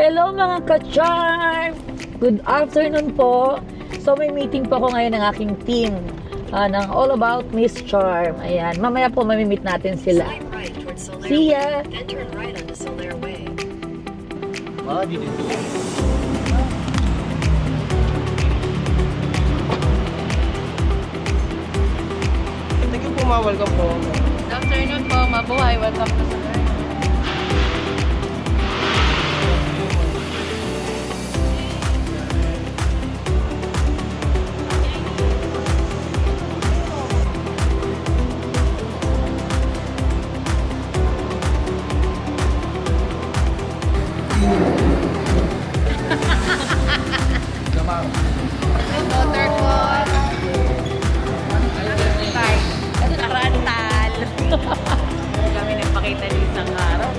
Hello mga ka-charm! Good afternoon po. So may meeting po ako ngayon ng aking team ng All About Miss Charm. Ayan, mamaya po mamimit natin sila. See ya! Then turn right onto Solaire Way. Thank you po, ma. Welcome po. Good afternoon po, mabuhay. Welcome to Solaire. Water ko. Ito nakarantal. Kami nagpakita ng isang araw.